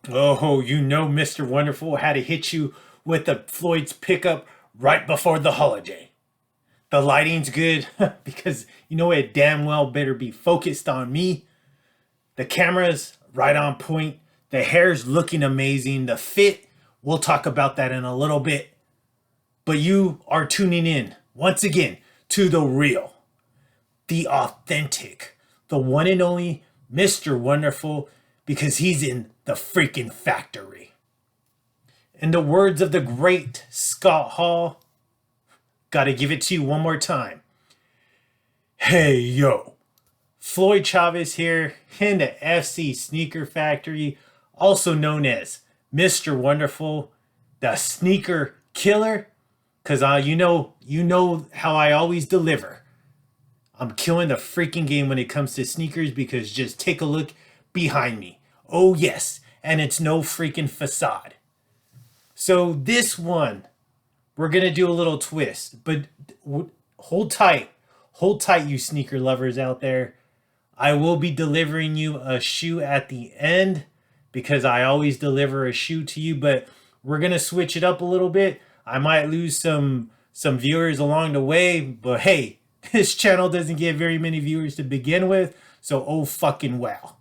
Oh, you know Mr. Wonderful had to hit you with the Floyd's pickup right before the holiday. The lighting's good because you know it damn well better be focused on me. The camera's right on point. The hair's looking amazing. The fit, we'll talk about that in a little bit. But you are tuning in, once again, to the real, the authentic, the one and only Mr. Wonderful, because he's in the freaking factory. In the words of the great Scott Hall, gotta give it to you one more time. Hey, yo. Floyd CHAVEZ here in the FC Sneaker Factory, also known as Mr. Wonderful, the sneaker killer, because you know how I always deliver. I'm killing the freaking game when it comes to sneakers because just take a look behind me. Oh yes, and it's no freaking facade. So this one, we're going to do a little twist, but hold tight. Hold tight, you sneaker lovers out there. I will be delivering you a shoe at the end because I always deliver a shoe to you, but we're going to switch it up a little bit. I might lose some viewers along the way, but hey, this channel doesn't get very many viewers to begin with, so oh fucking wow.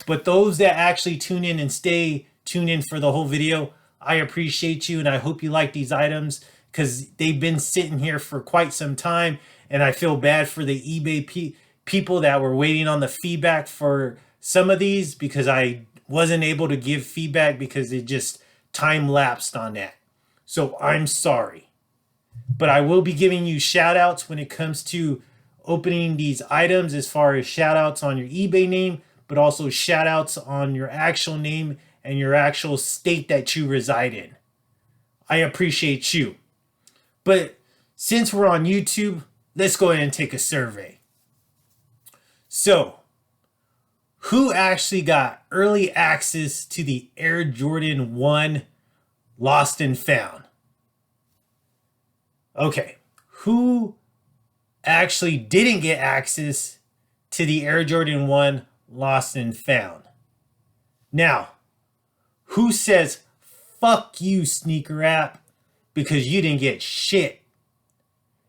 But those that actually tune in and stay tuned in for the whole video, I appreciate you and I hope you like these items because they've been sitting here for quite some time and I feel bad for the eBay people that were waiting on the feedback for some of these because I wasn't able to give feedback because it just time lapsed on that. So I'm sorry. But I will be giving you shout outs when it comes to opening these items as far as shout outs on your eBay name, but also shout outs on your actual name and your actual state that you reside in. I appreciate you. But since we're on YouTube, let's go ahead and take a survey. So, who actually got early access to the Air Jordan 1 Lost and Found? Okay, who actually didn't get access to the Air Jordan 1 Lost and Found? Now, who says, fuck you, sneaker app, because you didn't get shit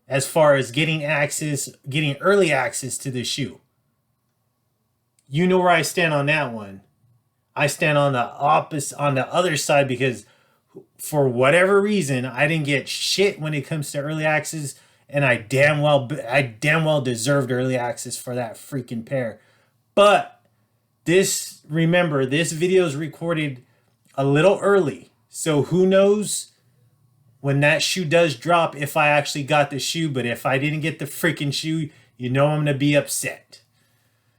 as far as getting early access to the shoe? You know where I stand on that one. I stand on the other side because for whatever reason, I didn't get shit when it comes to early access, and I damn well deserved early access for that freaking pair. But remember, this video is recorded a little early, so who knows when that shoe does drop if I actually got the shoe. But if I didn't get the freaking shoe, you know I'm gonna be upset.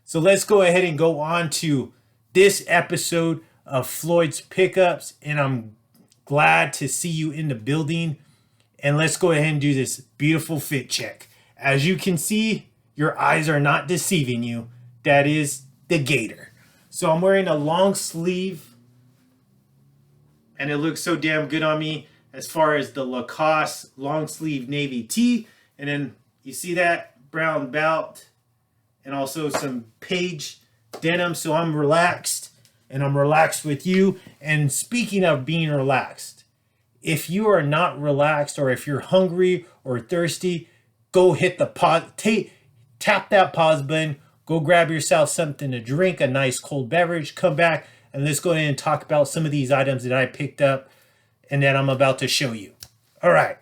So let's go ahead and go on to this episode of Floyd's Pickups, and I'm glad to see you in the building. And let's go ahead and do this beautiful fit check. As you can see, your eyes are not deceiving you. That is the gator. So I'm wearing a long sleeve, and it looks so damn good on me as far as the Lacoste long sleeve navy tee. And then you see that brown belt and also some page denim. So I'm relaxed, and I'm relaxed with you. And speaking of being relaxed, if you are not relaxed or if you're hungry or thirsty, go hit the pause, tap that pause button, go grab yourself something to drink, a nice cold beverage, come back, and let's go ahead and talk about some of these items that I picked up and that I'm about to show you. All right.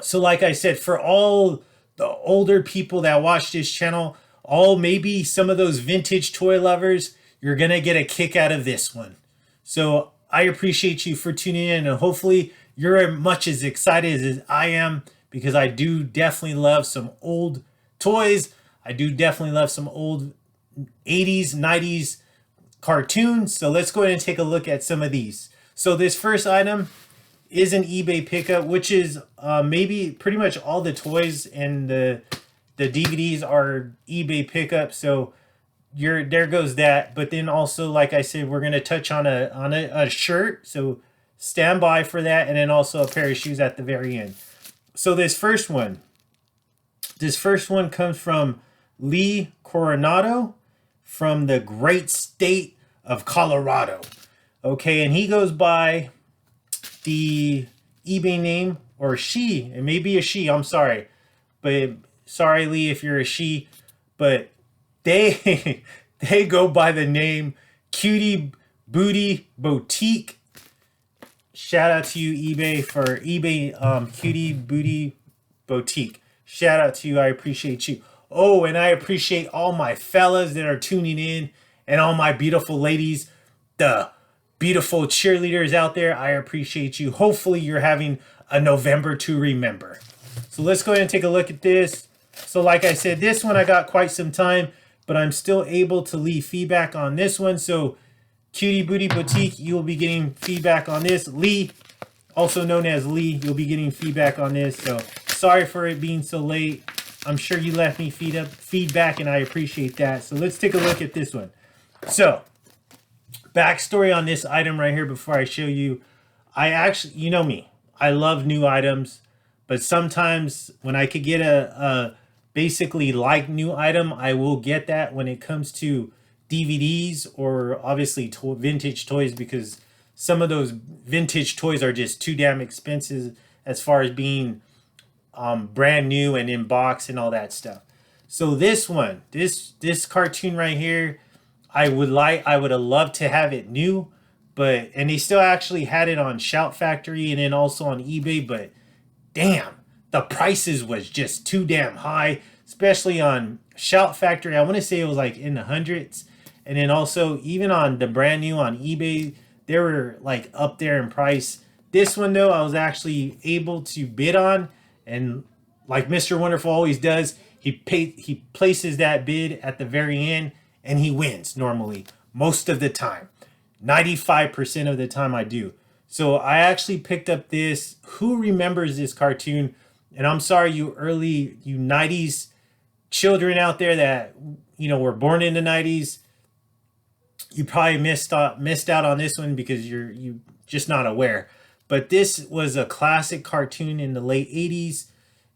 So like I said, for all the older people that watch this channel, maybe some of those vintage toy lovers, you're going to get a kick out of this one. So I appreciate you for tuning in, and hopefully you're as much as excited as I am because I do definitely love some old toys. I do definitely love some old 80s, 90s cartoons. So let's go ahead and take a look at some of these. So this first item is an eBay pickup, which is maybe pretty much all the toys and the DVDs are eBay pickups. So there goes that. But then also, like I said, we're going to touch on a shirt. So stand by for that. And then also a pair of shoes at the very end. So this first one comes from Lee Coronado from the great state of Colorado. Okay, and he goes by the eBay name, or she, it may be a she, I'm sorry. But sorry, Lee, if you're a she. But they they go by the name Cutie Booty Boutique. Shout out to you, eBay, for eBay Cutie Booty Boutique. Shout out to you. I appreciate you. Oh, and I appreciate all my fellas that are tuning in and all my beautiful ladies, the beautiful cheerleaders out there. I appreciate you. Hopefully you're having a November to remember. So let's go ahead and take a look at this. So like I said, this one I got quite some time, but I'm still able to leave feedback on this one. So Cutie Booty Boutique, you will be getting feedback on this. Lee, also known as Lee, you'll be getting feedback on this. So sorry for it being so late. I'm sure you left me feedback, and I appreciate that. So let's take a look at this one. So backstory on this item right here before I show you. I actually, you know me, I love new items, but sometimes when I could get a basically like new item, I will get that when it comes to DVDs or obviously vintage toys, because some of those vintage toys are just too damn expensive as far as being brand new and in box and all that stuff. So this one, this cartoon right here, I would have loved to have it new, but and they still actually had it on Shout Factory and then also on eBay, but damn, the prices was just too damn high, especially on Shout Factory. I want to say it was like in the hundreds, and then also even on the brand new on eBay, they were like up there in price. This one though, I was actually able to bid on, and like Mr. Wonderful always does, he places that bid at the very end, and he wins normally, most of the time. 95% of the time I do. So I actually picked up this. Who remembers this cartoon? And I'm sorry, you 90s children out there that, you know, were born in the 90s. You probably missed out on this one because you're just not aware. But this was a classic cartoon in the late 80s.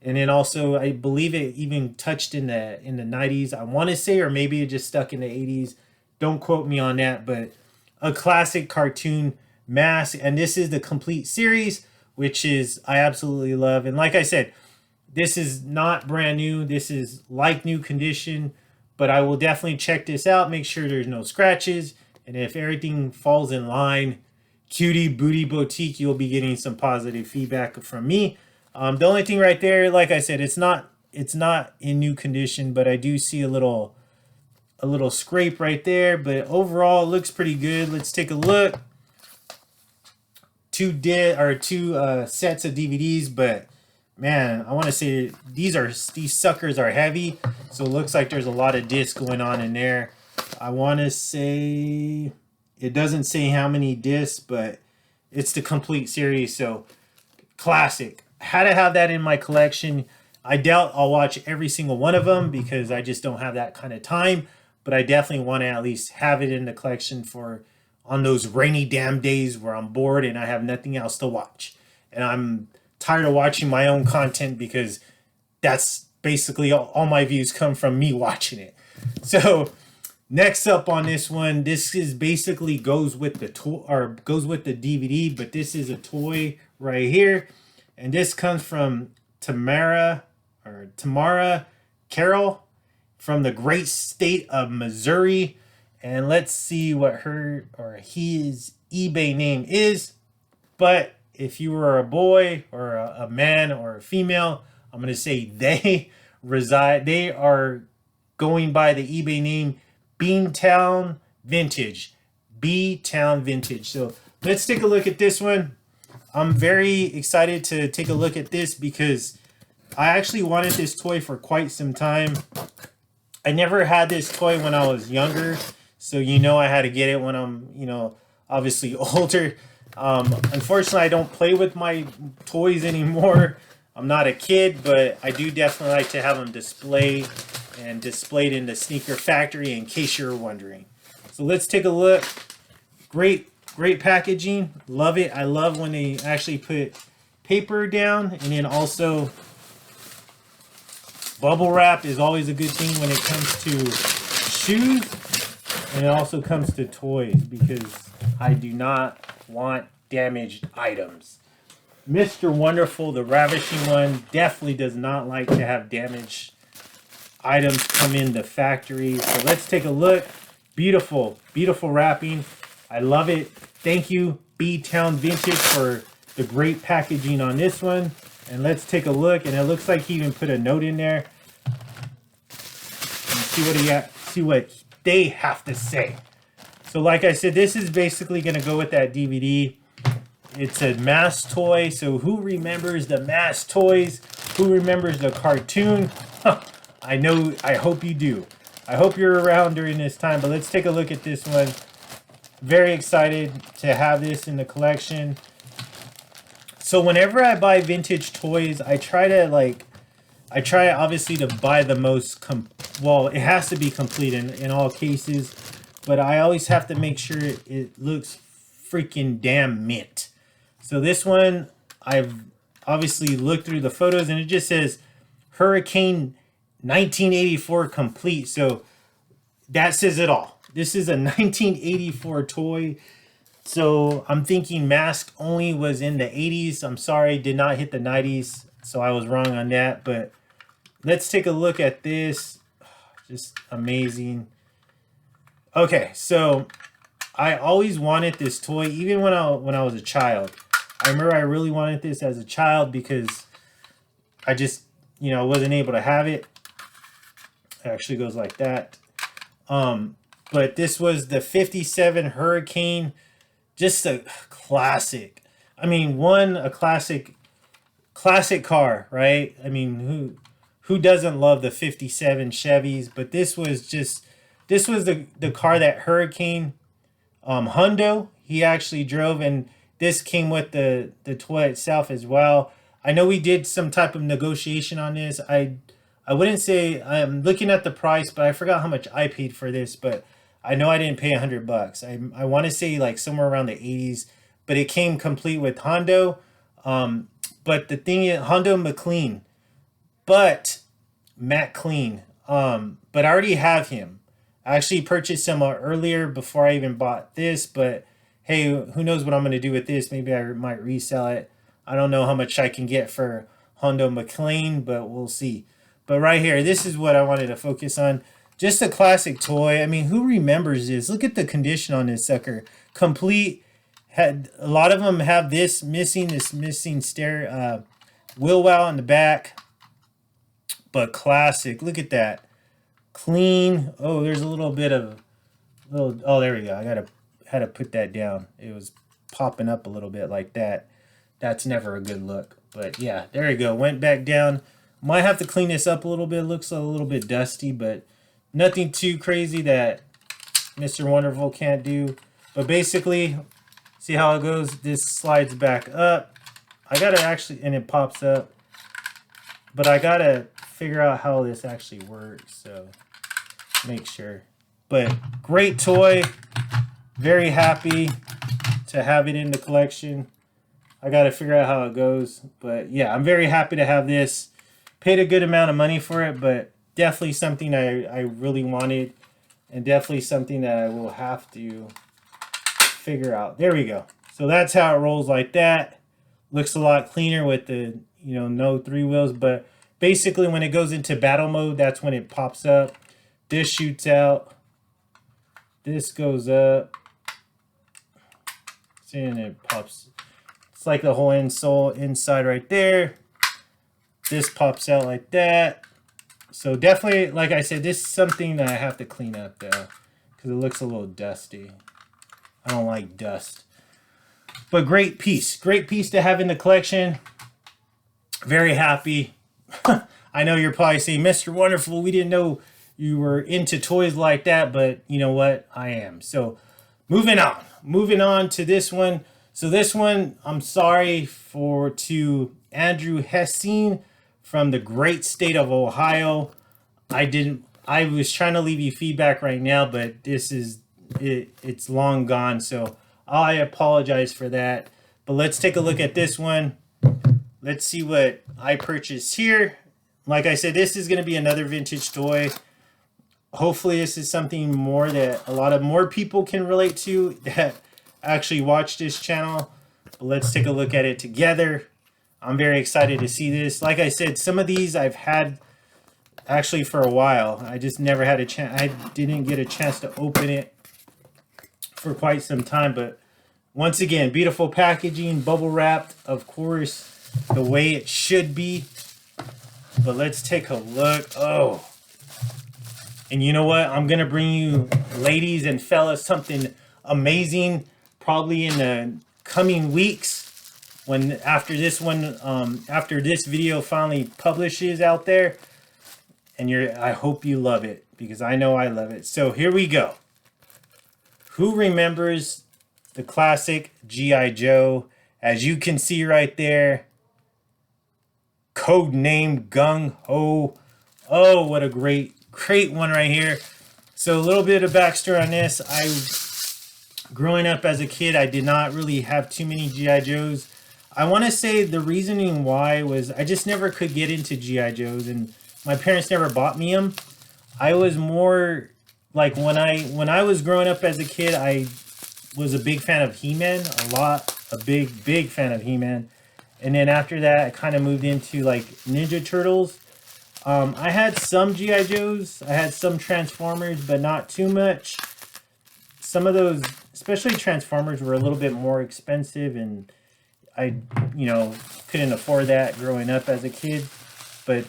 And then also, I believe it even touched in the 90s, I want to say, or maybe it just stuck in the 80s. Don't quote me on that, but a classic cartoon, M.A.S.K. And this is the complete series, which is I absolutely love. And like I said, this is not brand new. This is like new condition, but I will definitely check this out, make sure there's no scratches. And if everything falls in line, Cutie Booty Boutique, you'll be getting some positive feedback from me. The only thing right there, like I said, it's not in new condition, but I do see a little scrape right there. But overall, it looks pretty good. Let's take a look. Two sets of DVDs, but man, I want to say these suckers are heavy, so it looks like there's a lot of discs going on in there. I want to say it doesn't say how many discs, but it's the complete series, so classic. Had to have that in my collection. I doubt I'll watch every single one of them because I just don't have that kind of time, but I definitely want to at least have it in the collection for on those rainy damn days where I'm bored and I have nothing else to watch. And I'm tired of watching my own content because that's basically all my views come from me watching it. So next up on this one, this is basically goes with the DVD, but this is a toy right here. And this comes from Tamara Carroll from the great state of Missouri. And let's see what her or his eBay name is. But if you were a boy or a man or a female, I'm going to say they are going by the eBay name Beantown Vintage. B-Town Vintage. So let's take a look at this one. I'm very excited to take a look at this because I actually wanted this toy for quite some time. I never had this toy when I was younger, so I had to get it when I'm, obviously older. Unfortunately, I don't play with my toys anymore. I'm not a kid, but I do definitely like to have them displayed in the Csneakerfactory in case you're wondering. So let's take a look. Great packaging. Love it. I love when they actually put paper down, and then also bubble wrap is always a good thing when it comes to shoes. And it also comes to toys because I do not want damaged items. Mr. Wonderful, the ravishing one, definitely does not like to have damaged items come in the factory. So let's take a look. Beautiful, beautiful wrapping. I love it. Thank you, B-Town Vintage, for the great packaging on this one. And let's take a look. And it looks like he even put a note in there. And see what they have to say. So like I said, this is basically going to go with that DVD. It's a M.A.S.K. toy. So who remembers the M.A.S.K. toys? Who remembers the cartoon? I know, I hope you do. I hope you're around during this time. But let's take a look at this one. Very excited to have this in the collection. So whenever I buy vintage toys, I try obviously to buy the most, well, it has to be complete in all cases, but I always have to make sure it looks freaking damn mint. So this one, I've obviously looked through the photos and it just says Hurricane 1984 complete. So that says it all. This is a 1984 toy. So I'm thinking M.A.S.K. only was in the 80s. I'm sorry, did not hit the 90s. So I was wrong on that. But let's take a look at this. Just amazing. Okay, so I always wanted this toy, even when I was a child. I remember I really wanted this as a child because I just, wasn't able to have it. It actually goes like that. But this was the 57 Hurricane, just a classic. I mean, a classic car, right? I mean, who doesn't love the 57 Chevys? But this was the car that Hurricane Hundo, he actually drove, and this came with the toy itself as well. I know we did some type of negotiation on this. I wouldn't say, I'm looking at the price, but I forgot how much I paid for this, but I know I didn't pay $100. I want to say like somewhere around the 80s, but it came complete with Hondo. But the thing is, Hondo McLean, but Matt Clean. But I already have him. I actually purchased him earlier before I even bought this, but hey, who knows what I'm going to do with this? Maybe I might resell it. I don't know how much I can get for Hondo McLean, but we'll see. But right here, this is what I wanted to focus on. Just a classic toy. I mean, who remembers this? Look at the condition on this sucker. Complete. A lot of them have this missing stair wheel well in the back. But classic. Look at that. Clean. Oh, there's a little bit of oh, there we go. I had to put that down. It was popping up a little bit like that. That's never a good look. But yeah, there you go. Went back down. Might have to clean this up a little bit. It looks a little bit dusty, but nothing too crazy that Mr. Wonderful can't do. But basically, see how it goes? This slides back up. I gotta actually, and it pops up. But I gotta figure out how this actually works, so make sure. But great toy. Very happy to have it in the collection. I gotta figure out how it goes. But yeah, I'm very happy to have this. Paid a good amount of money for it, but definitely something I really wanted, and definitely something that I will have to figure out. There we go. So that's how it rolls like that. Looks a lot cleaner with the, no 3 wheels, but basically when it goes into battle mode, that's when it pops up. This shoots out. This goes up. See, and it pops. It's like the whole insole inside right there. This pops out like that. So definitely, like I said, this is something that I have to clean up though, because it looks a little dusty. I don't like dust. But great piece to have in the collection. Very happy. I know you're probably saying, Mr. Wonderful, we didn't know you were into toys like that, but you know what? I am. So moving on to this one. So this one, I'm sorry to Andrew Hessine from the great state of Ohio. I was trying to leave you feedback right now, but this is it's long gone, so I apologize for that. But let's take a look at this one. Let's see what I purchased here. Like I said, this is going to be another vintage toy. hopefully this is something more that a lot of more people can relate to that actually watch this channel. But let's take a look at it together. I'm very excited to see this. Like I said, some of these I've had actually for a while. I just never had a chance. I didn't get a chance to open it for quite some time. But once again, beautiful packaging, bubble wrapped, of course, the way it should be. But let's take a look. Oh, and you know what? I'm gonna bring you, ladies and fellas, something amazing probably in the coming weeks. When after this one, after this video finally publishes out there, and I hope you love it because I know I love it. So here we go. Who remembers the classic G.I. Joe? As you can see right there, code name Gung-Ho. Oh, what a great one right here. So a little bit of backstory on this. Growing up as a kid, I did not really have too many G.I. Joes. I want to say the reasoning why was I just never could get into G.I. Joes, and my parents never bought me them. I was more like when I was growing up as a kid, I was a big fan of He-Man, a big fan of He-Man. And then after that, I kind of moved into like Ninja Turtles. I had some G.I. Joes, I had some Transformers, but not too much. Some of those, especially Transformers, were a little bit more expensive, and I, couldn't afford that growing up as a kid. But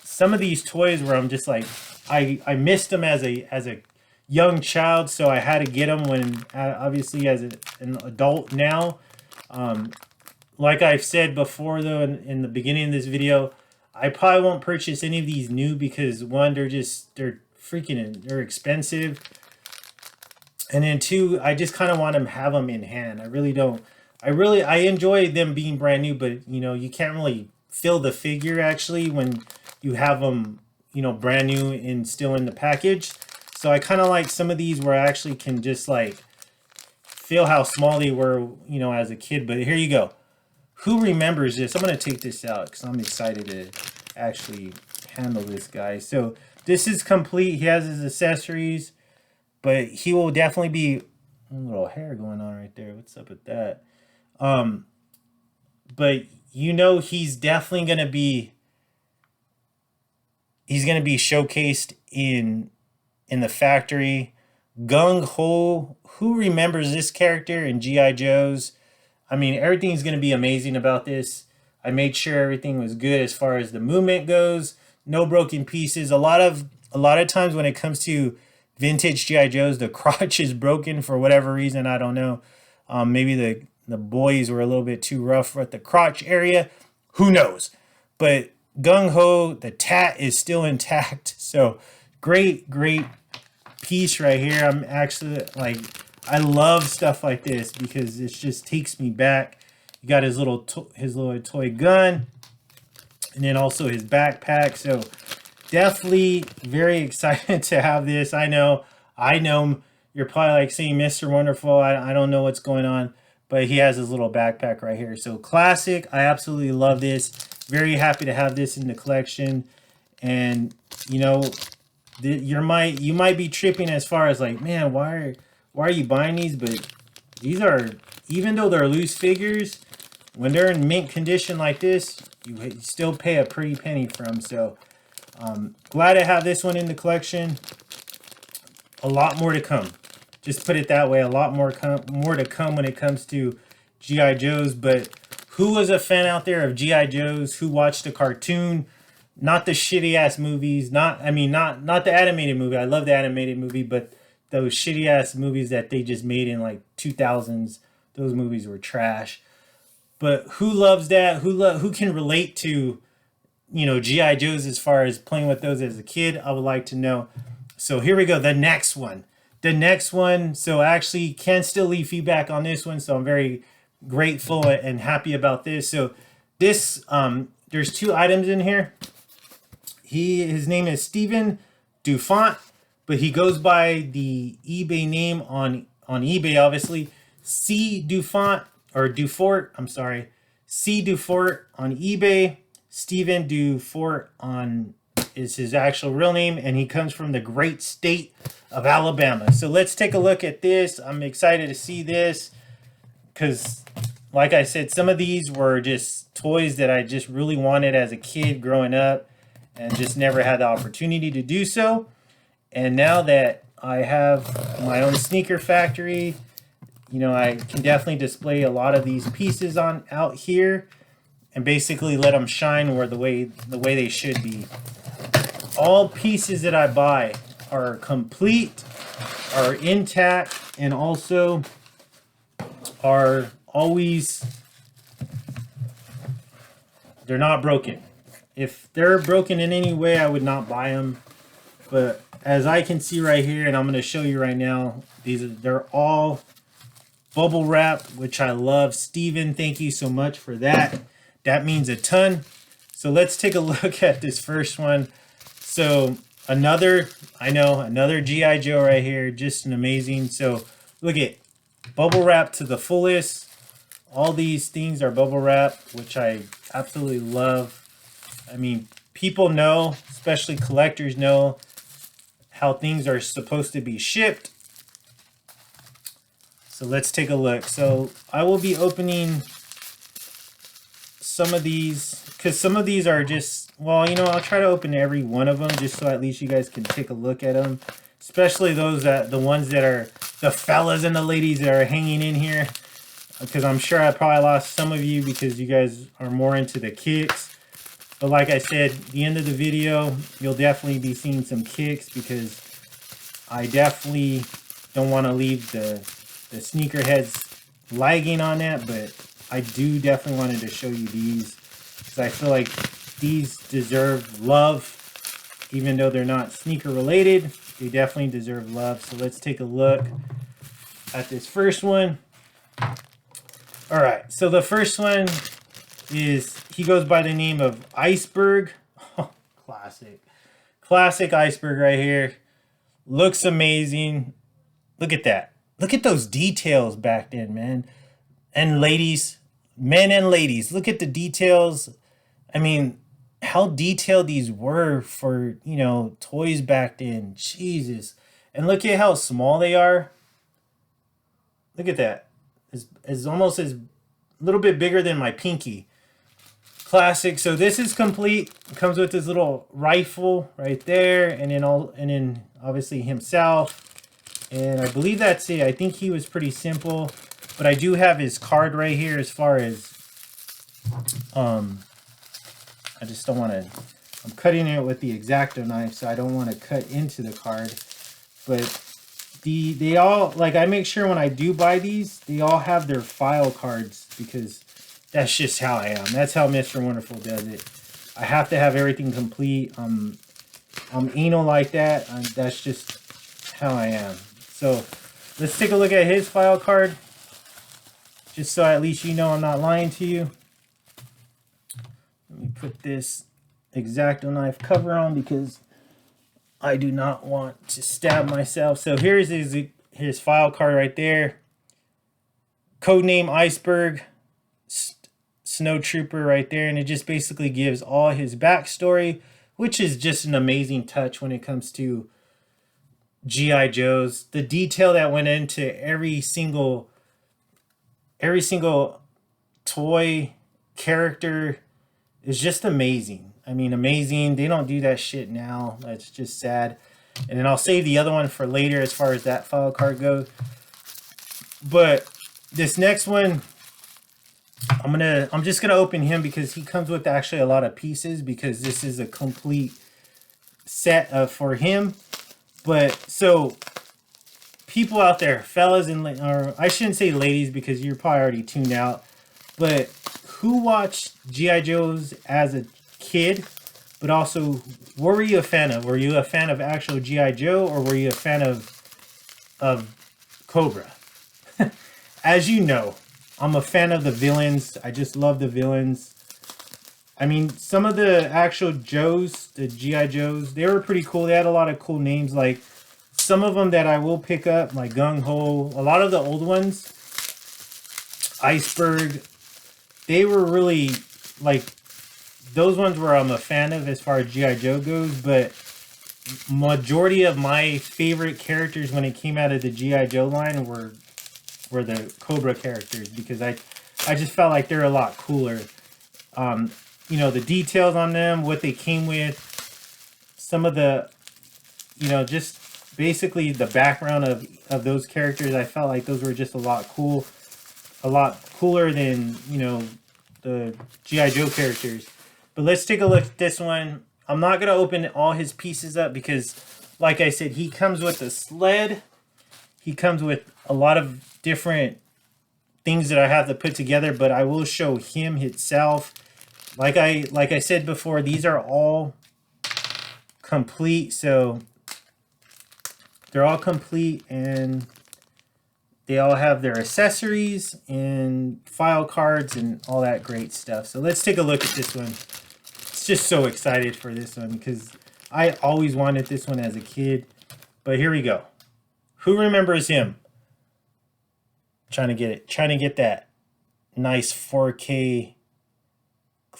some of these toys where I'm just like, I missed them as a young child, so I had to get them when, obviously, as an adult now. Like I've said before, though, in the beginning of this video, I probably won't purchase any of these new because, one, they're expensive. And then two, I just kind of want to have them in hand. I really don't. I enjoy them being brand new, but, you can't really feel the figure, actually, when you have them, brand new and still in the package. So I kind of like some of these where I actually can just, like, feel how small they were, as a kid. But here you go. Who remembers this? I'm going to take this out because I'm excited to actually handle this guy. So this is complete. He has his accessories, but he will definitely be a little hair going on right there. What's up with that? But he's definitely going to be showcased in the factory. Gung-Ho. Who remembers this character in G.I. Joes? I mean, everything's going to be amazing about this. I made sure everything was good as far as the movement goes. No broken pieces. A lot of times when it comes to vintage G.I. Joes, the crotch is broken for whatever reason. I don't know. Maybe the boys were a little bit too rough at the crotch area. Who knows? But Gung-Ho, the tat is still intact. So great piece right here. I'm actually like, I love stuff like this because it just takes me back. You got his little toy gun, and then also his backpack. So definitely very excited to have this. I know you're probably like saying Mr. Wonderful. I don't know what's going on, but he has his little backpack right here. So classic. I absolutely love this. Very happy to have this in the collection. And you might be tripping as far as like, man, why are you buying these? But these are, even though they're loose figures, when they're in mint condition like this, you still pay a pretty penny for them. So glad to have this one in the collection. A lot more to come. Just put it that way. A lot more to come when it comes to G.I. Joes. But who was a fan out there of G.I. Joes? Who watched the cartoon? Not the shitty ass movies. Not the animated movie. I love the animated movie, but those shitty ass movies that they just made in like 2000s. Those movies were trash. But who loves that? Who can relate to, G.I. Joes as far as playing with those as a kid? I would like to know. So here we go. The next one. So I actually can still leave feedback on this one. So I'm very grateful and happy about this. So this, there's two items in here. His name is Steven Dufont, but he goes by the eBay name on eBay, obviously. C. Dufort, I'm sorry. C. Dufort on eBay. Steven Dufort on is his actual real name, and he comes from the great state of Alabama. So let's take a look at this. I'm excited to see this because, like I said, some of these were just toys that I just really wanted as a kid growing up and just never had the opportunity to do so. And now that I have my own sneaker factory, you know, I can definitely display a lot of these pieces on out here and basically let them shine where the way they should be. All pieces that I buy are complete, are intact, and also are always, they're not broken. If they're broken in any way, I would not buy them. But as I can see right here, and I'm going to show you right now, they're all bubble wrap, which I love. Steven, thank you so much for that. That means a ton. So let's take a look at this first one. So another G.I. Joe right here, just an amazing. So look at bubble wrap to the fullest. All these things are bubble wrap, which I absolutely love. I mean, people know, especially collectors know, how things are supposed to be shipped. So let's take a look. So I will be opening some of these because some of these are just, well, you know, I'll try to open every one of them just so at least you guys can take a look at them, especially the ones that are the fellas and the ladies that are hanging in here, because I'm sure I probably lost some of you because you guys are more into the kicks. But like I said, at the end of the video, you'll definitely be seeing some kicks because I definitely don't want to leave the sneakerheads lagging on that, but I do definitely wanted to show you these because I feel like these deserve love. Even though they're not sneaker related, they definitely deserve love. So let's take a look at this first one. All right, so the first one is, he goes by the name of Iceberg. Oh, classic Iceberg right here. Looks amazing. Look at that. Look at those details back then, man. And ladies, men and ladies, look at the details. I mean, how detailed these were for, you know, toys back then. Jesus. And look at how small they are. Look at that. It's almost as a little bit bigger than my pinky. Classic. So this is complete. It comes with this little rifle right there, and then obviously himself. And I believe that's it. I think he was pretty simple, but I do have his card right here as far as I just don't want to, I'm cutting it with the X-Acto knife, so I don't want to cut into the card. But they all, like, I make sure when I do buy these, they all have their file cards because that's just how I am. That's how Mr. Wonderful does it. I have to have everything complete. I'm anal like that. That's just how I am. So let's take a look at his file card, just so at least you know I'm not lying to you. Let me put this X-Acto knife cover on because I do not want to stab myself. So here's his file card right there. Codename Iceberg, Snow Trooper right there. And it just basically gives all his backstory, which is just an amazing touch when it comes to G.I. Joes. The detail that went into every single toy character is just amazing. I mean, amazing. They don't do that shit now. That's just sad. And then I'll save the other one for later as far as that file card goes. But this next one, I'm just gonna open him because he comes with actually a lot of pieces because this is a complete set for him. But so people out there, fellas and, or I shouldn't say ladies because you're probably already tuned out, but who watched G.I. Joes as a kid, but also what were you a fan of? Were you a fan of actual G.I. Joe or were you a fan of Cobra? As you know, I'm a fan of the villains. I just love the villains. I mean, some of the actual Joes, the G.I. Joes, they were pretty cool. They had a lot of cool names. Like some of them that I will pick up, like Gung-Ho, a lot of the old ones, Iceberg, they were really like those ones where I'm a fan of as far as G.I. Joe goes, but majority of my favorite characters when it came out of the G.I. Joe line were the Cobra characters, because I just felt like they're a lot cooler. You know, the details on them, what they came with, some of the, you know, just basically the background of those characters, I felt like those were just a lot cooler than, you know, the G.I. Joe characters. But let's take a look at this one. I'm not going to open all his pieces up because, like I said, he comes with a sled. He comes with a lot of different things that I have to put together, but I will show him himself. Like I said before, these are all complete, so they're all complete, and they all have their accessories and file cards and all that great stuff. So let's take a look at this one. Just so excited for this one because I always wanted this one as a kid. But here we go. Who remembers him? Trying to get that nice 4K.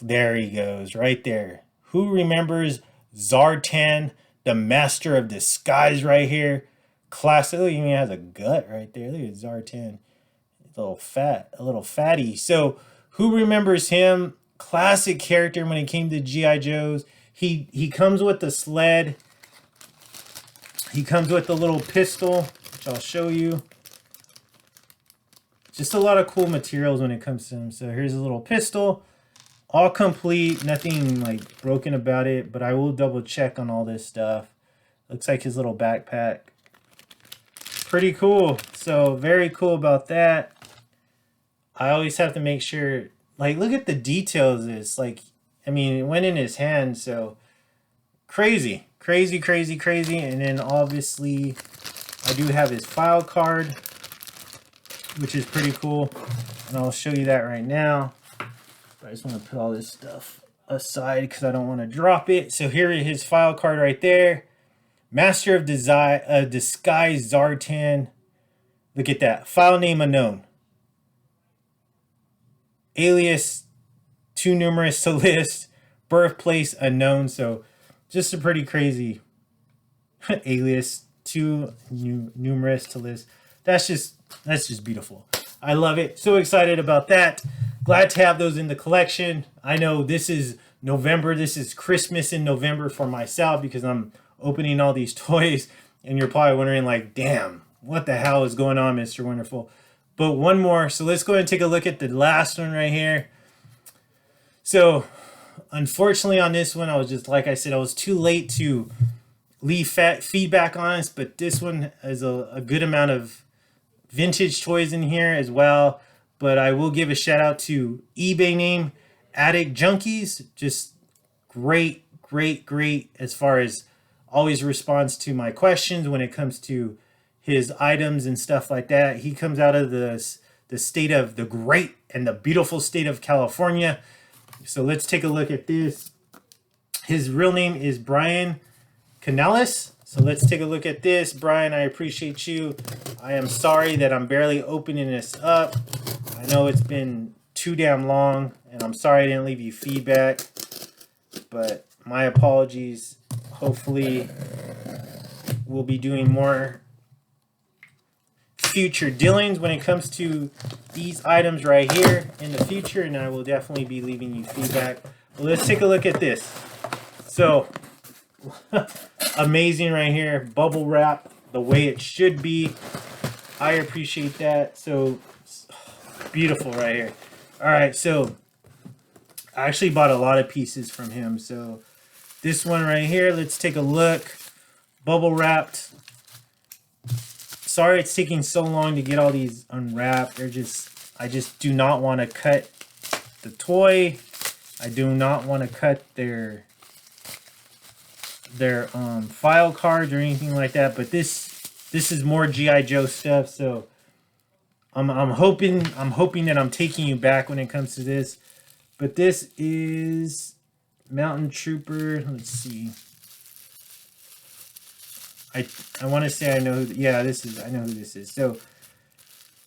There he goes, right there. Who remembers Zartan, the master of disguise, right here? Classic. Look, he even has a gut right there. Look at Zartan. A little fatty. So who remembers him? Classic character when it came to G.I. Joes. He comes with the sled. He comes with the little pistol, which I'll show you. Just a lot of cool materials when it comes to him. So here's a little pistol. All complete. Nothing like broken about it, but I will double check on all this stuff. Looks like his little backpack. Pretty cool. So very cool about that. I always have to make sure, like, look at the details of this. Like, I mean, it went in his hand, so crazy. And then obviously I do have his file card, which is pretty cool. And I'll show you that right now. But I just want to put all this stuff aside because I don't want to drop it. So here is his file card right there. Master of Disguise Zartan. Look at that. File name unknown. Alias too numerous to list. Birthplace unknown. So just a pretty crazy alias too numerous to list. That's just beautiful. I love it. So excited about that. Glad to have those in the collection. I know this is November. This is Christmas in November for myself because I'm opening all these toys, and you're probably wondering, like, damn, what the hell is going on, Mr. Wonderful? But one more. So let's go ahead and take a look at the last one right here. So unfortunately on this one, I was just, like I said, I was too late to leave feedback on this, but this one has a good amount of vintage toys in here as well. But I will give a shout out to eBay name Addict Junkies. Just great as far as always responds to my questions when it comes to his items and stuff like that. He comes out of the state of the great and the beautiful state of California. So let's take a look at this. His real name is Brian Canales. So let's take a look at this. Brian, I appreciate you. I am sorry that I'm barely opening this up. I know it's been too damn long, and I'm sorry I didn't leave you feedback, but my apologies. Hopefully we'll be doing more future dealings when it comes to these items right here in the future, and I will definitely be leaving you feedback. But let's take a look at this. So amazing right here, bubble wrap the way it should be. I appreciate that. So beautiful right here. All right, so I actually bought a lot of pieces from him. So this one right here, let's take a look. Bubble wrapped. Sorry it's taking so long to get all these unwrapped. I just do not want to cut the toy. I do not want to cut their file cards or anything like that. But this is more G.I. Joe stuff. So I'm hoping that I'm taking you back when it comes to this. But this is Mountain Trooper. Let's see. I want to say I know who, yeah, I know who this is. So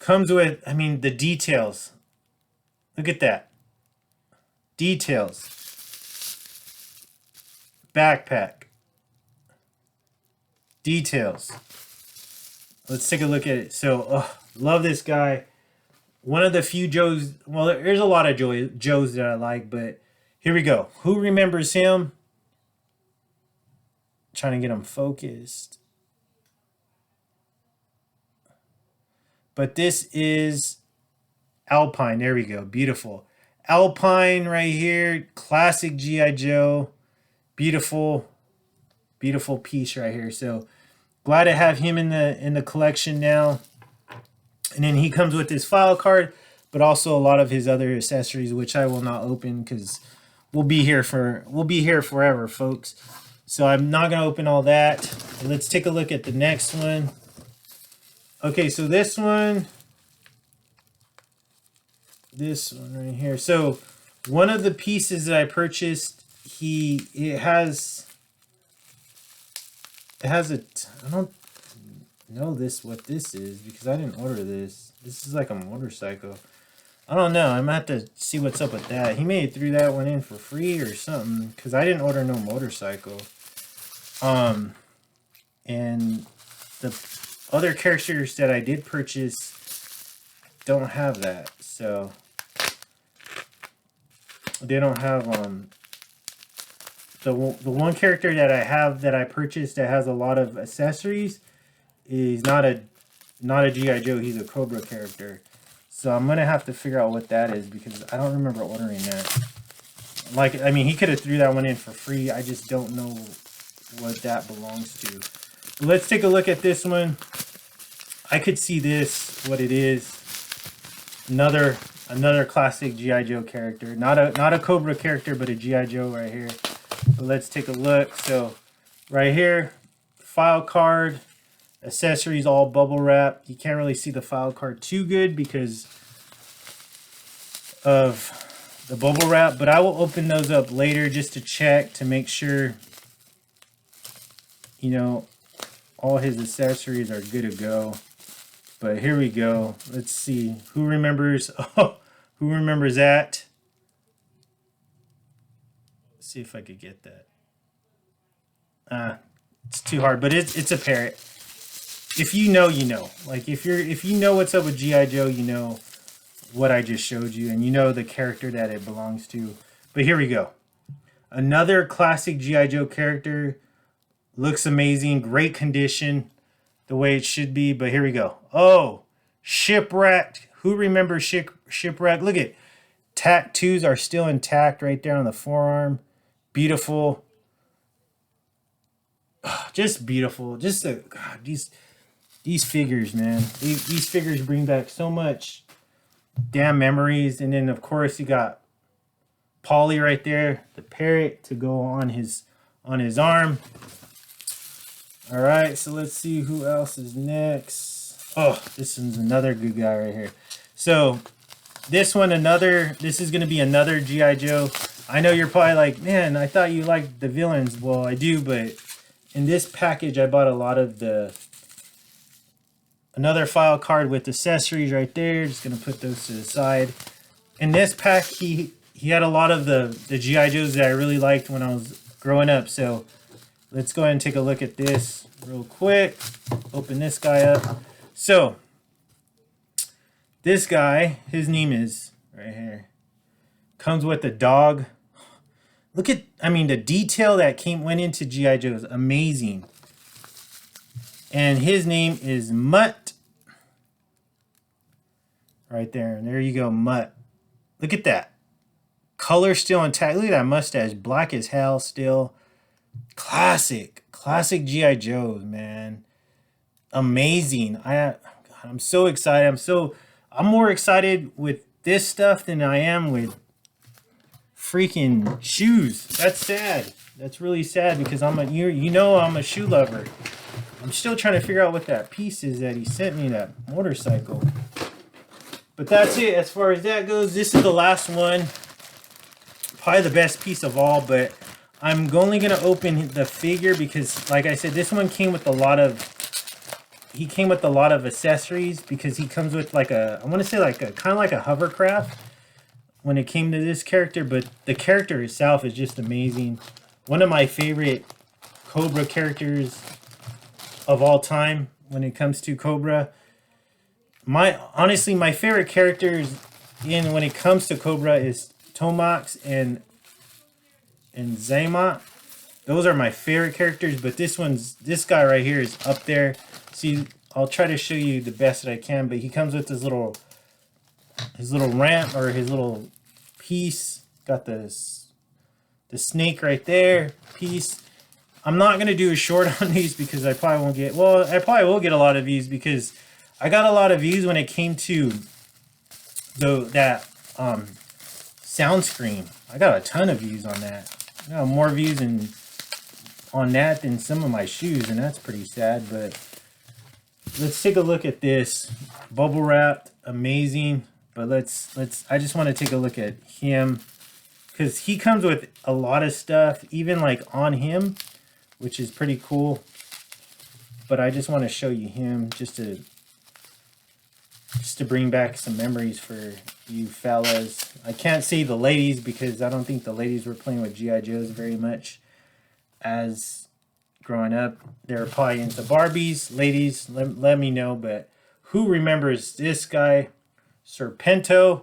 comes with, I mean, the details. Look at that. Details. backpack. Details. Let's take a look at it. So, love this guy. One of the few Joes. Well, there's a lot of Joes that I like, but here we go. Who remembers him? Trying to get him focused. But this is Alpine. There we go. Beautiful. Alpine right here. Classic G.I. Joe. Beautiful. Beautiful piece right here. So glad to have him in the collection now. And then he comes with his file card, but also a lot of his other accessories, which I will not open because we'll be here forever, folks. So I'm not gonna open all that. Let's take a look at the next one. Okay, so this one right here. So one of the pieces that I purchased, it has a, I don't know what this is because I didn't order this. This is like a motorcycle. I don't know. I'm gonna have to see what's up with that. He may have threw that one in for free or something because I didn't order no motorcycle. And the other characters that I did purchase don't have that. So they don't have the one character that I have that I purchased that has a lot of accessories is not a G.I. Joe. He's a Cobra character. So I'm gonna have to figure out what that is because I don't remember ordering that. Like, I mean, he could have threw that one in for free. I just don't know what that belongs to. But let's take a look at this one. I could see this, what it is. Another classic G.I. Joe character. Not a Cobra character, but a G.I. Joe right here. So let's take a look. So right here, file card, accessories all bubble wrap. You can't really see the file card too good because of the bubble wrap, but I will open those up later just to check to make sure, you know, all his accessories are good to go. But here we go. Let's see. Who remembers? Oh, who remembers that? Let's see if I could get that. It's too hard, but it's a parrot. If you know, you know. Like if you know what's up with G.I. Joe, you know what I just showed you, and you know the character that it belongs to. But here we go. Another classic G.I. Joe character. Looks amazing, great condition, the way it should be. But here we go. Oh, Shipwrecked. Who remembers Shipwrecked? Look at tattoos are still intact right there on the forearm. Beautiful. Just beautiful. Just God, these figures, man. These figures bring back so much damn memories. And then of course you got Polly right there, the parrot to go on his arm. All right, so let's see who else is next. Oh, this one's another good guy right here. So this is going to be another G.I. Joe. I know you're probably like, man, I thought you liked the villains. Well, I do, but in this package, I bought a lot of another file card with accessories right there. Just going to put those to the side. In this pack, he had a lot of the G.I. Joes that I really liked when I was growing up. So let's go ahead and take a look at this real quick. Open this guy up. So this guy, his name is right here. Comes with a dog. Look at, I mean, the detail that went into G.I. Joe is amazing. And his name is Mutt. Right there. And there you go, Mutt. Look at that. Color still intact. Look at that mustache. Black as hell still. Classic G.I. Joes, man. Amazing. I'm so excited. I'm more excited with this stuff than I am with freaking shoes. That's sad. That's really sad because I'm a shoe lover. I'm still trying to figure out what that piece is that he sent me, that motorcycle. But that's it as far as that goes. This is the last one. Probably the best piece of all, but I'm only going to open the figure because, like I said, this one came with a lot of accessories because he comes with like I want to say like a kind of like a hovercraft when it came to this character, but the character itself is just amazing. one of my favorite Cobra characters of all time when it comes to Cobra. Honestly, my favorite characters when it comes to Cobra is Tomax and Zaymot. Those are my favorite characters, but this guy right here is up there. See, I'll try to show you the best that I can, but he comes with his little ramp, or his little piece. Got the snake right there, piece. I'm not gonna do a short on these because I probably won't get, well, I probably will get a lot of views because I got a lot of views when it came to that sound screen. I got a ton of views on that. I got more views on that than some of my shoes, and that's pretty sad. But let's take a look at this. Bubble wrapped, amazing. But I just want to take a look at him because he comes with a lot of stuff, even like on him, which is pretty cool. But I just want to show you him just to bring back some memories for you fellas. I can't say the ladies because I don't think the ladies were playing with G.I. Joes very much as growing up. They were probably into Barbies. Ladies, let me know. But who remembers this guy? Serpento.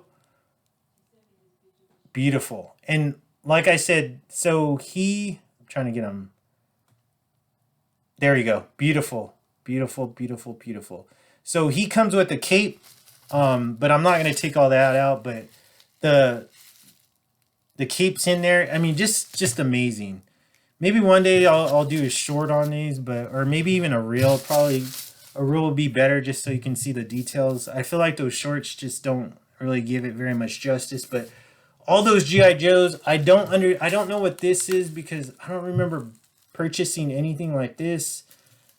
Beautiful. And like I said, so I'm trying to get him. There you go. Beautiful. Beautiful, beautiful, beautiful. So he comes with the cape, but I'm not going to take all that out, but the cape's in there. I mean, just amazing. Maybe one day I'll do a short on these, or maybe even a reel. Probably a reel would be better just so you can see the details. I feel like those shorts just don't really give it very much justice, but all those G.I. Joes, I don't know what this is because I don't remember purchasing anything like this.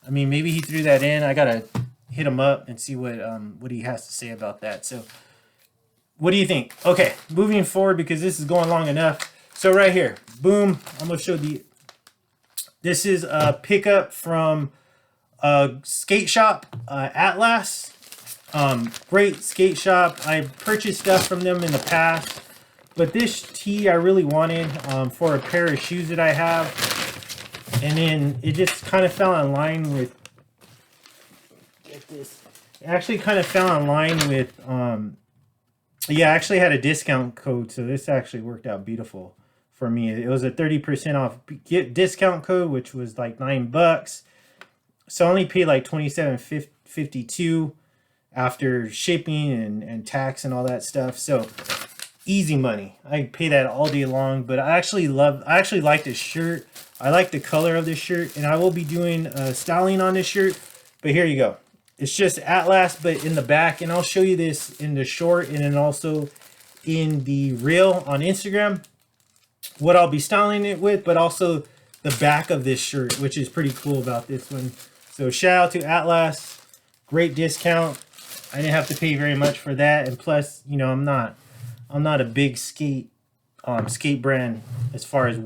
I mean, maybe he threw that in. I got to hit him up and see what he has to say about that. So what do you think? Okay, moving forward because this is going long enough. So right here, boom, I'm going to show this is a pickup from a skate shop, Atlas. Great skate shop. I purchased stuff from them in the past, but this tee I really wanted for a pair of shoes that I have, and then it just kind of fell in line with. Get this. It actually kind of fell in line with. Yeah, I actually had a discount code, so this actually worked out beautiful for me. It was a 30% off discount code, which was like $9. So I only paid like $27.52 after shipping and tax and all that stuff. So easy money. I pay that all day long. But I actually like this shirt. I like the color of this shirt, and I will be doing styling on this shirt. But here you go. It's just Atlas, but in the back, and I'll show you this in the short and then also in the reel on Instagram, what I'll be styling it with, but also the back of this shirt, which is pretty cool about this one. So shout out to Atlas, great discount. I didn't have to pay very much for that, and plus, you know, I'm not a big skate brand as far as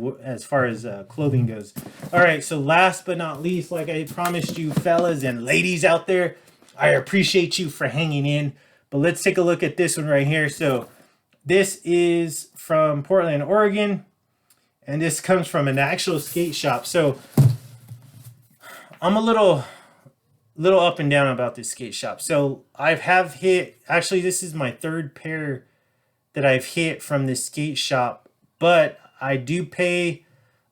clothing goes. All right, so last but not least, like I promised you fellas and ladies out there, I appreciate you for hanging in. But let's take a look at this one right here. So this is from Portland, Oregon, and this comes from an actual skate shop. So I'm a little up and down about this skate shop. So I have hit, actually this is my third pair that I've hit from this skate shop, but I do pay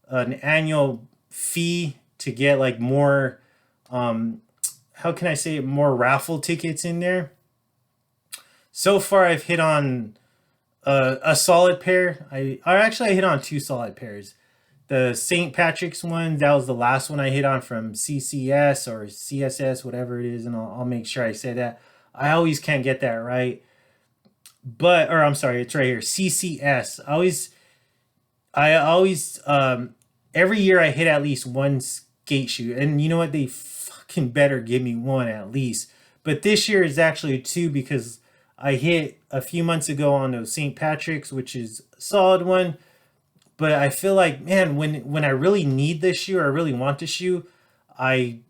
an annual fee to get like more, how can I say it, more raffle tickets in there. So far I've hit on a solid pair. I hit on two solid pairs. The St. Patrick's one, that was the last one I hit on from CCS or CSS, whatever it is, and I'll make sure I say that. I always can't get that right. But, or I'm sorry, it's right here, CCS. I always, every year I hit at least one skate shoe. And you know what? They fucking better give me one at least. But this year is actually two because I hit a few months ago on those St. Patrick's, which is a solid one. But I feel like, man, when I really need this shoe or I really want this shoe, I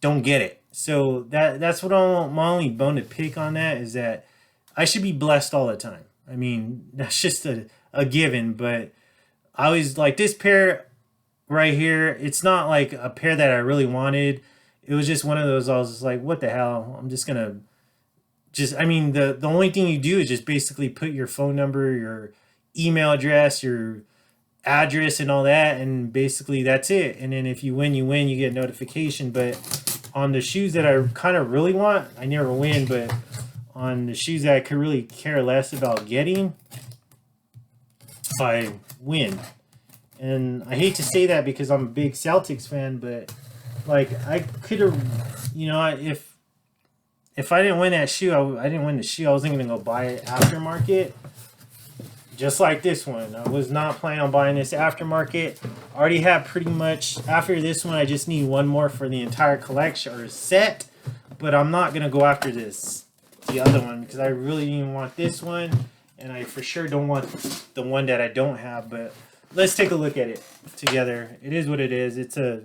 don't get it. So that's what my only bone to pick on that is that I should be blessed all the time. I mean, that's just a given. But I always like this pair. right here. It's not like a pair that I really wanted. It was just one of those, I was just like, what the hell? I'm just gonna I mean, the only thing you do is just basically put your phone number, your email address, your address and all that, and basically that's it. And then if you win, you win, you get a notification. But on the shoes that I kind of really want, I never win, but on the shoes that I could really care less about getting, I win. And I hate to say that because I'm a big Celtics fan, but like I could have, you know, if I didn't win that shoe, I didn't win the shoe. I wasn't gonna go buy it aftermarket. Just like this one, I was not planning on buying this aftermarket. I already have pretty much, after this one, I just need one more for the entire collection or set. But I'm not gonna go after the other one, because I really didn't want this one, and I for sure don't want the one that I don't have. But let's take a look at it together. It is what it is. It's a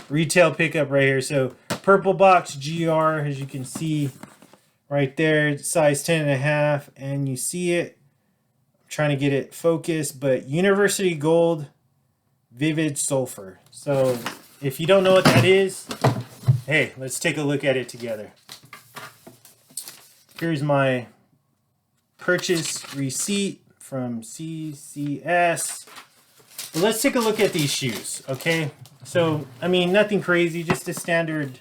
retail pickup right here. So purple box GR, as you can see right there, size 10.5, and you see it. I'm trying to get it focused, but University Gold Vivid Sulfur. So if you don't know what that is, hey, let's take a look at it together. Here's my purchase receipt from CCS. But let's take a look at these shoes, okay? So, I mean, nothing crazy, just a standard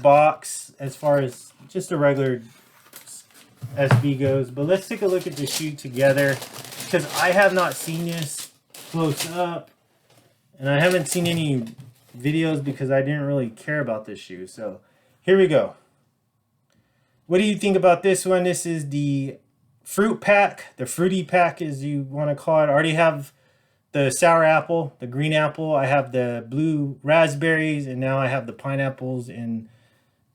box as far as just a regular SB goes. But let's take a look at the shoe together, because I have not seen this close up, and I haven't seen any videos because I didn't really care about this shoe. So here we go. What do you think about this one? This is the fruit pack, the fruity pack as you want to call it. I already have the sour apple, the green apple. I have the blue raspberries, and now I have the pineapples, and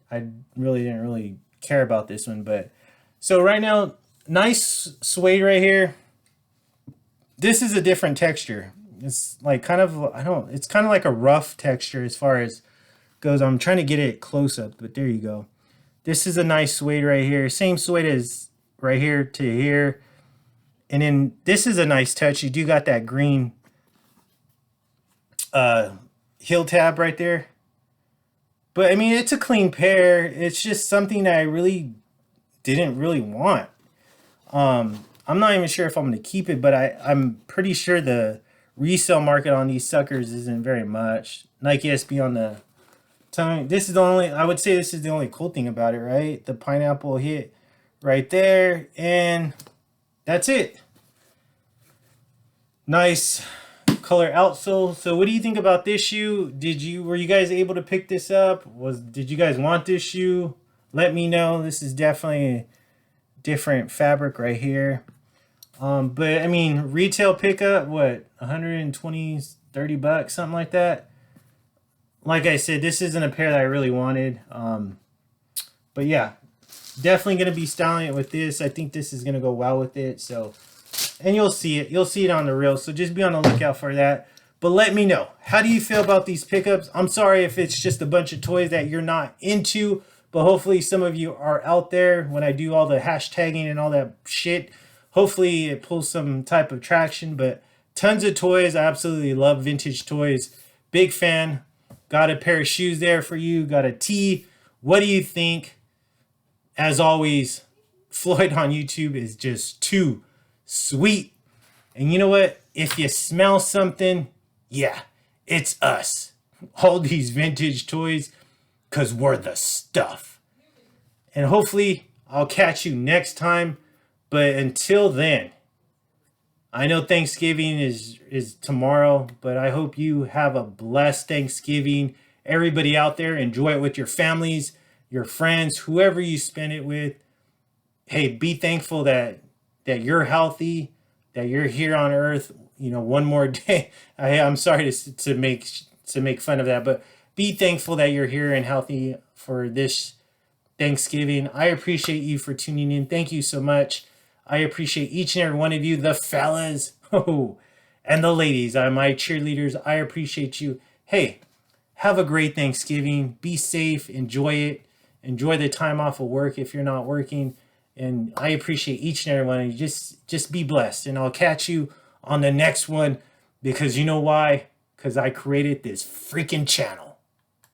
I really didn't really care about this one. But so right now, nice suede right here. This is a different texture. It's like kind of, it's kind of like a rough texture as far as goes. I'm trying to get it close up, but there you go. This is a nice suede right here. Same suede as right here to here. And then this is a nice touch. You do got that green heel tab right there. But I mean, it's a clean pair. It's just something that I really didn't really want. I'm not even sure if I'm going to keep it, but I'm pretty sure the resale market on these suckers isn't very much. Nike SB on the tongue. This is the only, I would say this is the only cool thing about it, right? The pineapple hit right there, and that's it. Nice color outsole. So what do you think about this shoe? Were you guys able to pick this up? Did you guys want this shoe? Let me know. This is definitely a different fabric right here. But I mean, retail pickup, what, 120, 30 bucks, something like that. Like I said, this isn't a pair that I really wanted. But yeah, definitely going to be styling it with this. I think this is going to go well with it. So, and you'll see it. You'll see it on the reel. So just be on the lookout for that. But let me know. How do you feel about these pickups? I'm sorry if it's just a bunch of toys that you're not into. But hopefully some of you are out there when I do all the hashtagging and all that shit. Hopefully it pulls some type of traction. But tons of toys. I absolutely love vintage toys. Big fan. Got a pair of shoes there for you. Got a tee. What do you think? As always, Floyd on YouTube is just too sweet. And you know what? If you smell something, yeah, it's us. All these vintage toys, because we're the stuff. And hopefully I'll catch you next time. But until then, I know Thanksgiving is tomorrow, but I hope you have a blessed Thanksgiving. Everybody out there, enjoy it with your families, your friends, whoever you spend it with. Hey, be thankful that you're healthy, that you're here on earth, you know, one more day. I'm sorry to make fun of that, but be thankful that you're here and healthy for this Thanksgiving. I appreciate you for tuning in. Thank you so much. I appreciate each and every one of you, the fellas, and the ladies, my cheerleaders. I appreciate you. Hey, have a great Thanksgiving. Be safe. Enjoy it. Enjoy the time off of work if you're not working. And I appreciate each and every one of you. Just be blessed. And I'll catch you on the next one. Because you know why? Because I created this freaking channel.